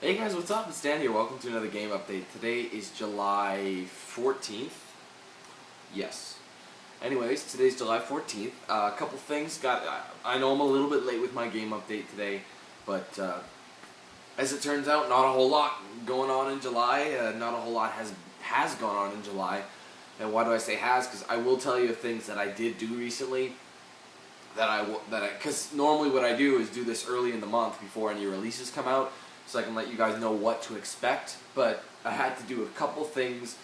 Hey guys, what's up? It's Dan here. Welcome to another game update. Today is July 14th. Yes. Anyways, today's July 14th. A couple things. I know I'm a little bit late with my game update today, but as it turns out, not a whole lot going on in July. Not a whole lot has gone on in July. And why do I say has? Because I will tell you of things that I did do recently. Because normally what I do is do this early in the month before any releases come out, so I can let you guys know what to expect. But I had to do a couple things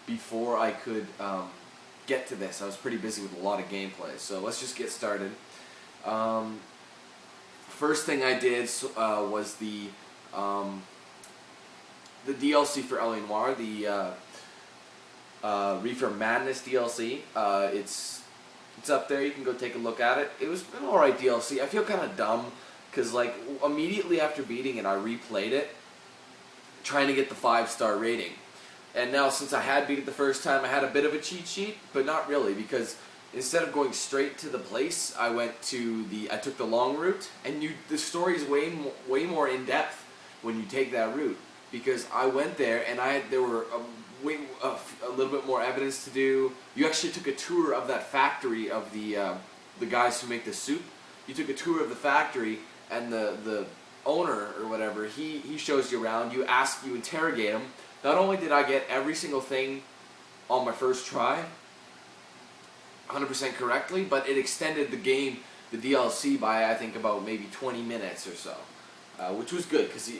before I could get to this. I was pretty busy with a lot of gameplay, so let's just get started. First thing I did was the DLC for L.A. Noire, the Reefer Madness DLC. It's up there. You can go take a look at it. It was an alright DLC. I feel kind of dumb because like immediately after beating it, I replayed it, trying to get the 5-star rating. And now since I had beat it the first time, I had a bit of a cheat sheet, but not really, because instead of going straight to the place, I took the long route, and the story is way more in depth when you take that route, because I went there and there were a little bit more evidence to do. You actually took a tour of that factory of the guys who make the soup. You took a tour of the factory, and the owner or whatever, he shows you around. You interrogate him. Not only did I get every single thing on my first try 100% correctly, but it extended the game, the DLC, by I think about maybe 20 minutes or so, which was good because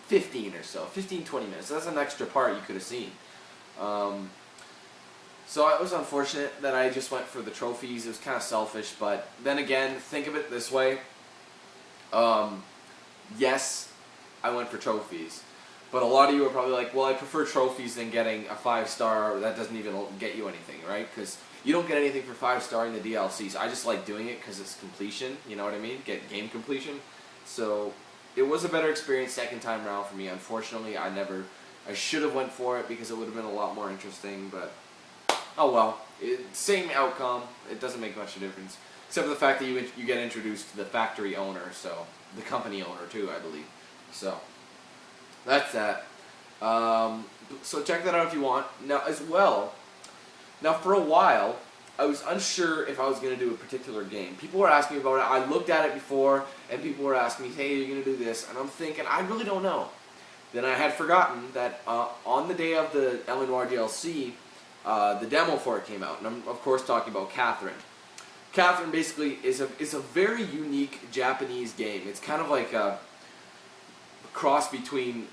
15 or so, 15-20 minutes. That's an extra part you could have seen. So it was unfortunate that I just went for the trophies. It was kind of selfish, but then again, think of it this way. Yes, I went for trophies, but a lot of you are probably like, well, I prefer trophies than getting a 5-star that doesn't even get you anything, right? Because you don't get anything for 5-star in the DLC, so I just like doing it because it's completion, you know what I mean? Get game completion. So it was a better experience second time around for me. Unfortunately, I should have went for it because it would have been a lot more interesting, but oh well. Same outcome. It doesn't make much of a difference, except for the fact that you get introduced to the factory owner, so the company owner too, I believe. So that's that. So check that out if you want. Now as well. Now for a while, I was unsure if I was going to do a particular game. People were asking me about it. I looked at it before, and people were asking me, hey, are you going to do this? And I'm thinking, I really don't know. Then I had forgotten that on the day of the L.A. Noire DLC, the demo for it came out. And I'm, of course, talking about Catherine. Catherine basically is a very unique Japanese game. It's kind of like a cross between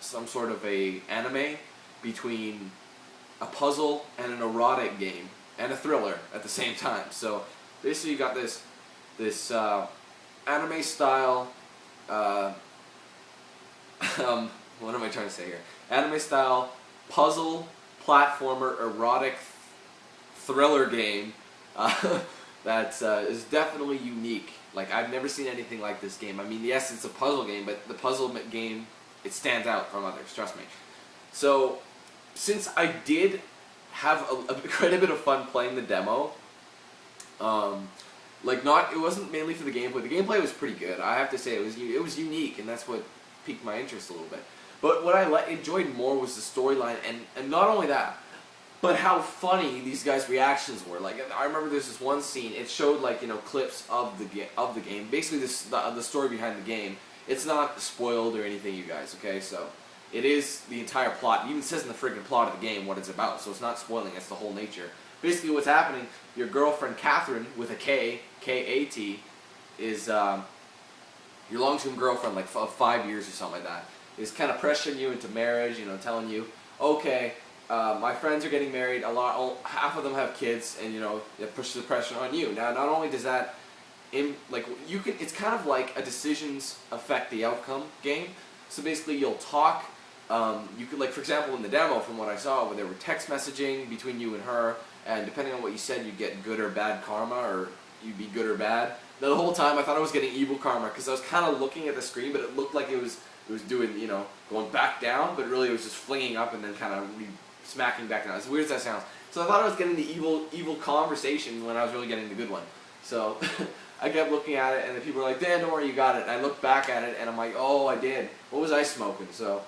some sort of a anime, between a puzzle and an erotic game, and a thriller at the same time. So basically you got this anime style, what am I trying to say here? Anime style puzzle, platformer, erotic thriller game that is definitely unique. Like, I've never seen anything like this game. I mean, yes, it's a puzzle game, but the puzzle game, it stands out from others, trust me. So since I did have quite a bit of fun playing the demo. It wasn't mainly for the gameplay. The gameplay was pretty good. I have to say it was unique, and that's what piqued my interest a little bit. But what I enjoyed more was the storyline, and not only that, but how funny these guys' reactions were. Like, I remember there's this one scene. It showed clips of the game. Basically, the story behind the game. It's not spoiled or anything, you guys. Okay, so. It is the entire plot. It even says in the friggin' plot of the game what it's about, so it's not spoiling. It's the whole nature. Basically, what's happening, your girlfriend Catherine, with a K, K-A-T, is your long-term girlfriend, like of 5 years or something like that, is kind of pressuring you into marriage, telling you, okay, my friends are getting married, half of them have kids, and, it pushes the pressure on you. Now, not only does that, it's kind of like a decisions affect the outcome game. So basically, you'll talk. You could, for example, in the demo, from what I saw, where there were text messaging between you and her, and depending on what you said, you'd get good or bad karma, or you'd be good or bad. Now, the whole time, I thought I was getting evil karma, because I was kind of looking at the screen, but it looked like it was doing, going back down, but really it was just flinging up and then kind of smacking back down. As weird as that sounds. So I thought I was getting the evil conversation when I was really getting the good one. So I kept looking at it, and the people were like, Dan, don't worry, you got it. And I looked back at it, and I'm like, oh, I did. What was I smoking? So,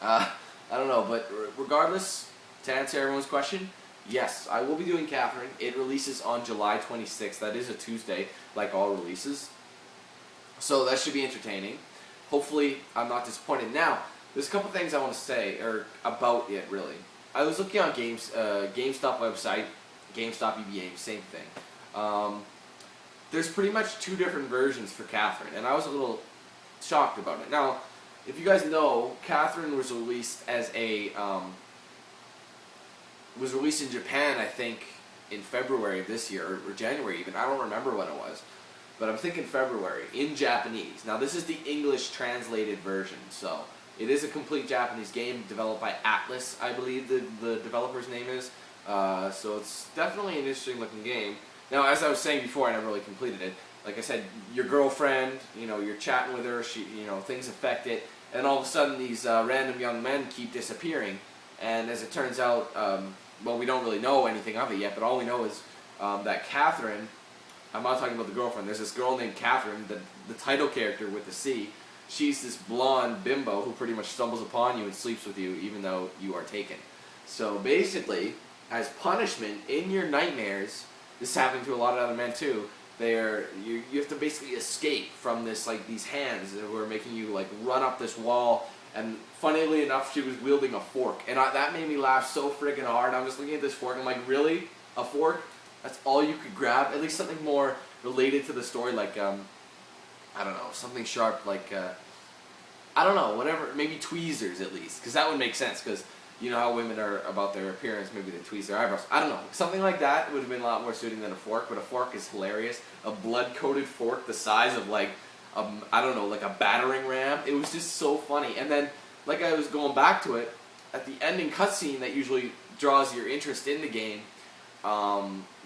I don't know. But regardless, to answer everyone's question, yes, I will be doing Catherine. It releases on July 26th. That is a Tuesday, like all releases. So that should be entertaining. Hopefully, I'm not disappointed. Now, there's a couple things I want to say, or about it, really. I was looking on GameStop website, GameStop EBA, same thing. There's pretty much two different versions for Catherine, and I was a little shocked about it. Now, if you guys know, Catherine was released as a was released in Japan, I think, in February of this year, or January even. I don't remember when it was, but I'm thinking February, in Japanese. Now, this is the English translated version, so it is a complete Japanese game developed by Atlas, I believe the developer's name is. So it's definitely an interesting looking game. Now, as I was saying before, I never really completed it. Like I said, your girlfriend, you're chatting with her, things affect it, and all of a sudden these random young men keep disappearing. And as it turns out, well, we don't really know anything of it yet, but all we know is that Catherine, I'm not talking about the girlfriend, there's this girl named Catherine, the title character with the C. She's this blonde bimbo who pretty much stumbles upon you and sleeps with you even though you are taken. So basically, as punishment, in your nightmares, this is happening to a lot of other men too, you have to basically escape from these hands who are making you run up this wall. And funnily enough, she was wielding a fork, and that made me laugh so friggin' hard. I'm just looking at this fork, I'm like, really? A fork? That's all you could grab? At least something more related to the story, like, I don't know, something sharp, like, I don't know, whatever, maybe tweezers at least, because that would make sense, because you know how women are about their appearance, maybe they tweeze their eyebrows. I don't know, something like that would have been a lot more suiting than a fork, but a fork is hilarious. A blood-coated fork the size of, I don't know, like a battering ram. It was just so funny. And then, like I was going back to it, at the ending cutscene that usually draws your interest in the game,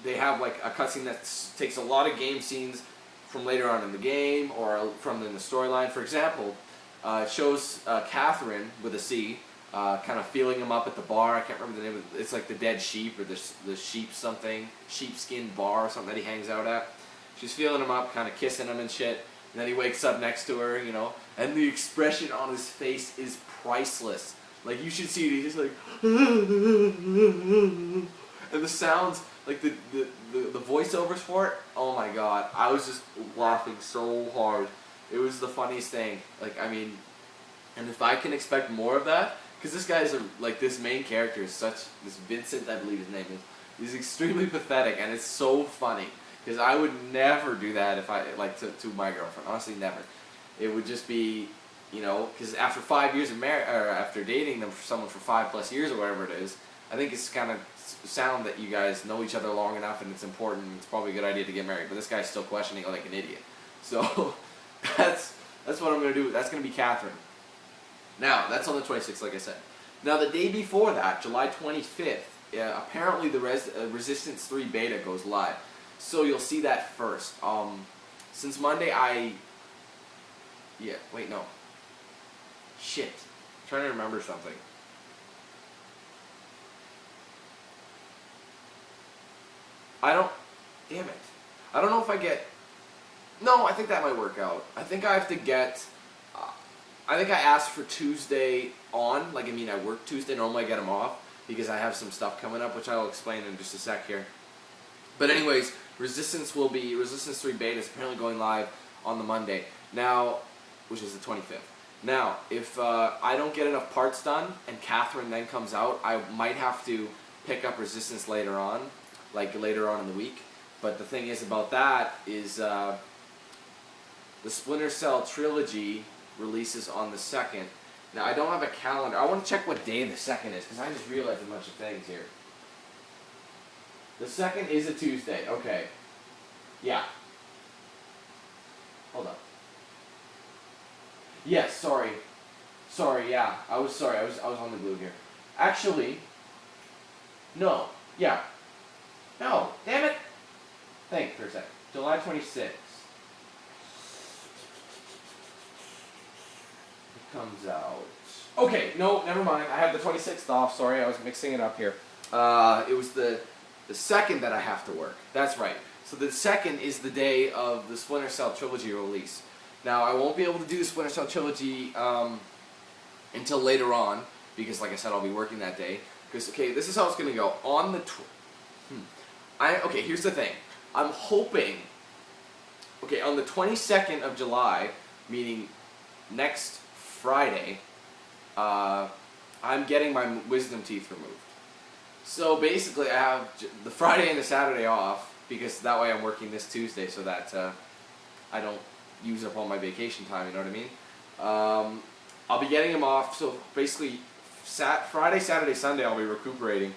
they have a cutscene that takes a lot of game scenes from later on in the game or from in the storyline. For example, it shows Catherine with a C, kind of feeling him up at the bar. I can't remember the name of it. It's like the Dead Sheep or the sheepskin bar or something that he hangs out at. She's feeling him up, kind of kissing him and shit. And then he wakes up next to her, and the expression on his face is priceless. Like, you should see it, he's just like, and the sounds, like the voiceovers for it, oh my god, I was just laughing so hard. It was the funniest thing. And if I can expect more of that, because this guy is this main character is this Vincent, I believe his name is, he's extremely pathetic, and it's so funny. Because I would never do that if I, to my girlfriend. Honestly, never. It would just be, because after 5 years of marriage, or after dating someone for 5+ years or whatever it is, I think it's kind of sound that you guys know each other long enough and it's important. It's probably a good idea to get married. But this guy's still questioning like an idiot. So that's what I'm going to do. That's going to be Catherine. Now, that's on the 26th, like I said. Now, the day before that, July 25th, apparently the Resistance 3 beta goes live. So you'll see that first. Since Monday, Shit. I'm trying to remember something. Damn it. I don't know if I get... No, I think that might work out. I think I have to get... I think I asked for Tuesday on. I work Tuesday. Normally I get them off because I have some stuff coming up, which I'll explain in just a sec here. But anyways, Resistance 3 beta is apparently going live on the Monday. Now, which is the 25th. Now, if I don't get enough parts done and Catherine then comes out, I might have to pick up Resistance later on, later on in the week. But the thing is about that is the Splinter Cell trilogy releases on the 2nd. Now, I don't have a calendar. I want to check what day the 2nd is because I just realized a bunch of things here. The 2nd is a Tuesday. Okay. Yeah. Hold up. Yes, sorry. Sorry, yeah. I was on the glue here. Actually, no. Yeah. No. Damn it. Think for a sec. July 26th. It comes out. Okay, no, never mind. I have the 26th off. Sorry, I was mixing it up here. It was the the 2nd that I have to work. That's right. So the 2nd is the day of the Splinter Cell Trilogy release. Now, I won't be able to do the Splinter Cell Trilogy until later on, because like I said, I'll be working that day. Because, okay, this is how it's going to go. On the... okay, here's the thing. I'm hoping... Okay, on the 22nd of July, meaning next Friday, I'm getting my wisdom teeth removed. So basically, I have the Friday and the Saturday off, because that way I'm working this Tuesday, so that I don't use up all my vacation time, you know what I mean? I'll be getting them off, so basically Friday, Saturday, Sunday I'll be recuperating,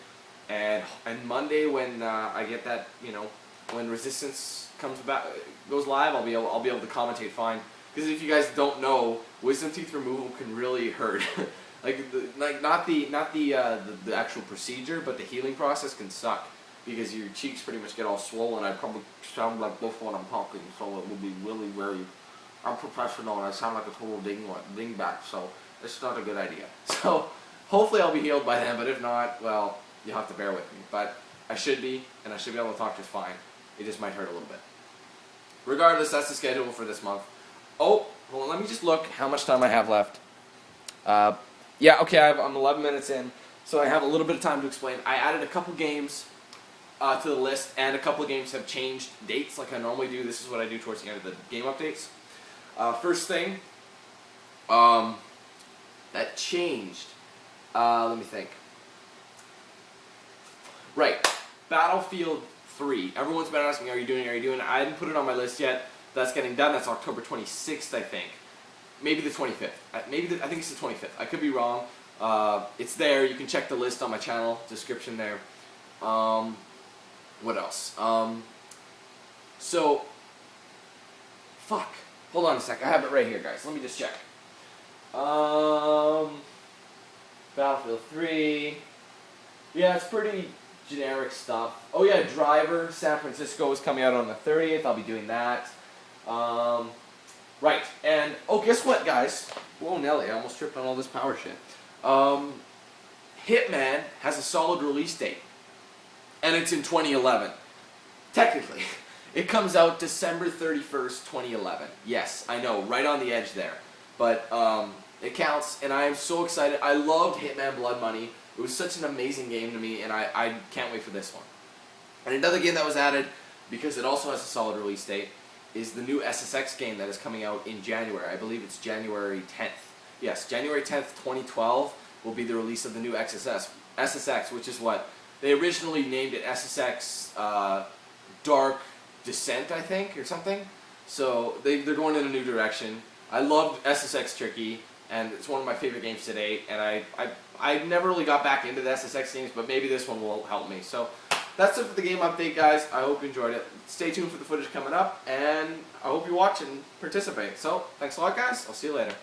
and Monday when I get that, you know, when Resistance comes back, goes live, I'll be able to commentate fine. Because if you guys don't know, wisdom teeth removal can really hurt. not the actual procedure, but the healing process can suck, because your cheeks pretty much get all swollen. I probably sound like this when I'm talking, so it will be really very unprofessional, and I sound like a total dingbat, so it's not a good idea. So hopefully I'll be healed by then, but if not, well, you'll have to bear with me. But I should be, and I should be able to talk just fine. It just might hurt a little bit. Regardless, that's the schedule for this month. Oh, hold on, let me just look how much time I have left. Yeah, okay, I'm 11 minutes in, so I have a little bit of time to explain. I added a couple games to the list, and a couple of games have changed dates like I normally do. This is what I do towards the end of the game updates. First thing that changed, let me think. Right, Battlefield 3. Everyone's been asking, are you doing it? I didn't put it on my list yet. That's getting done. That's October 26th, I think. Maybe the 25th. I think it's the 25th. I could be wrong. It's there. You can check the list on my channel description there. What else? Fuck. Hold on a sec. I have it right here, guys. Let me just check. Battlefield 3. Yeah, it's pretty generic stuff. Oh yeah, Driver, San Francisco is coming out on the 30th. I'll be doing that. Right, and oh, guess what, guys? Whoa, Nelly, I almost tripped on all this power shit. Hitman has a solid release date, and it's in 2011. Technically, it comes out December 31st, 2011. Yes, I know, right on the edge there, but it counts, and I am so excited. I loved Hitman Blood Money. It was such an amazing game to me, and I can't wait for this one. And another game that was added, because it also has a solid release date, is the new SSX game that is coming out in January. I believe it's January 10th. Yes, January 10th, 2012 will be the release of the new SSX, which is what they originally named it, SSX Dark Descent, I think, or something. So they're going in a new direction. I loved SSX Tricky, and it's one of my favorite games to date, and I never really got back into the SSX games, but maybe this one will help me. So that's it for the game update, guys. I hope you enjoyed it. Stay tuned for the footage coming up, and I hope you watch and participate. So, thanks a lot, guys. I'll see you later.